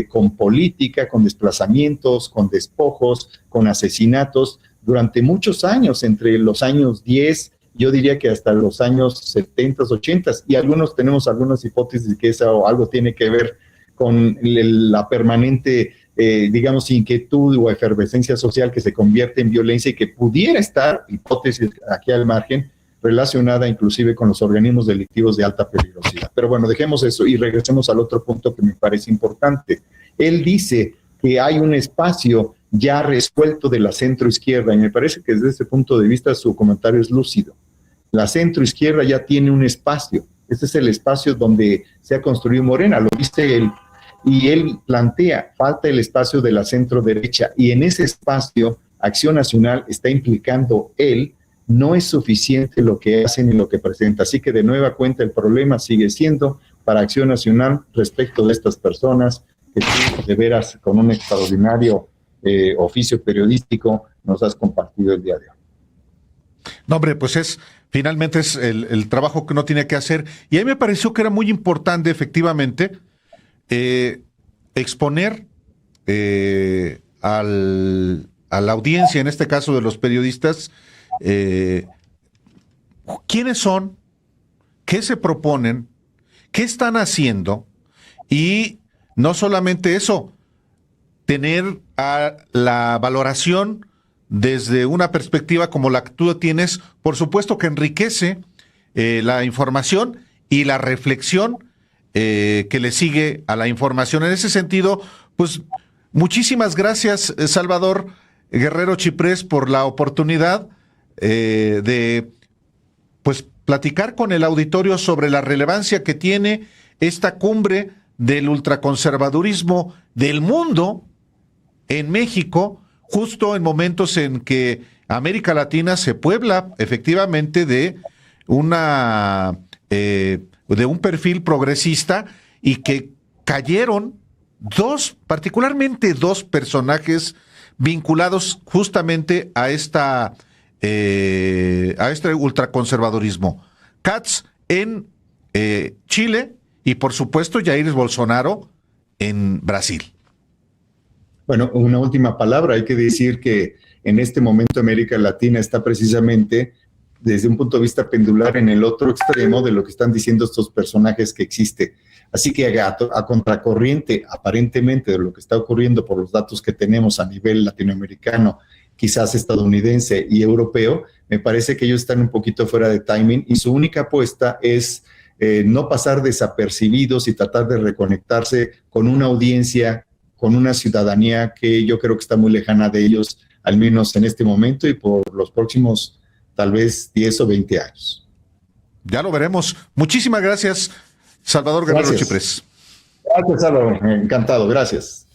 con política, con desplazamientos, con despojos, con asesinatos, durante muchos años, entre los años 10, yo diría que hasta los años 70, 80, y tenemos algunas hipótesis de que eso algo tiene que ver con la permanente, digamos, inquietud o efervescencia social que se convierte en violencia y que pudiera estar, hipótesis aquí al margen, relacionada inclusive con los organismos delictivos de alta peligrosidad. Pero bueno, dejemos eso y regresemos al otro punto que me parece importante. Él dice que hay un espacio ya resuelto de la centroizquierda y me parece que desde ese punto de vista su comentario es lúcido. La centroizquierda ya tiene un espacio. Este es el espacio donde se ha construido Morena, lo dice él. Y él plantea, falta el espacio de la centroderecha y en ese espacio Acción Nacional está implicando él. No es suficiente lo que hacen y lo que presenta. Así que de nueva cuenta el problema sigue siendo para Acción Nacional respecto de estas personas que tú de veras con un extraordinario oficio periodístico nos has compartido el día de hoy.
No, hombre, pues finalmente es el trabajo que uno tiene que hacer. Y a mí me pareció que era muy importante efectivamente exponer a la audiencia, en este caso de los periodistas, quiénes son, qué se proponen, qué están haciendo y no solamente eso, tener la valoración desde una perspectiva como la que tú tienes, por supuesto que enriquece la información y la reflexión que le sigue a la información. En ese sentido, pues muchísimas gracias, Salvador Guerrero Chiprés, por la oportunidad de pues platicar con el auditorio sobre la relevancia que tiene esta cumbre del ultraconservadurismo del mundo en México, justo en momentos en que América Latina se puebla efectivamente de un perfil progresista y que cayeron particularmente dos personajes vinculados justamente a este ultraconservadurismo. Katz en Chile y por supuesto Jair Bolsonaro en Brasil.
Bueno, una última palabra. Hay que decir que en este momento América Latina está precisamente desde un punto de vista pendular en el otro extremo de lo que están diciendo estos personajes que existe. Así que a contracorriente, aparentemente, de lo que está ocurriendo por los datos que tenemos a nivel latinoamericano, quizás estadounidense y europeo, me parece que ellos están un poquito fuera de timing y su única apuesta es no pasar desapercibidos y tratar de reconectarse con una audiencia, con una ciudadanía que yo creo que está muy lejana de ellos, al menos en este momento y por los próximos tal vez 10 o 20 años.
Ya lo veremos. Muchísimas gracias, Salvador Guerrero
Gracias.
Chiprés.
Gracias, Salvador. Encantado. Gracias.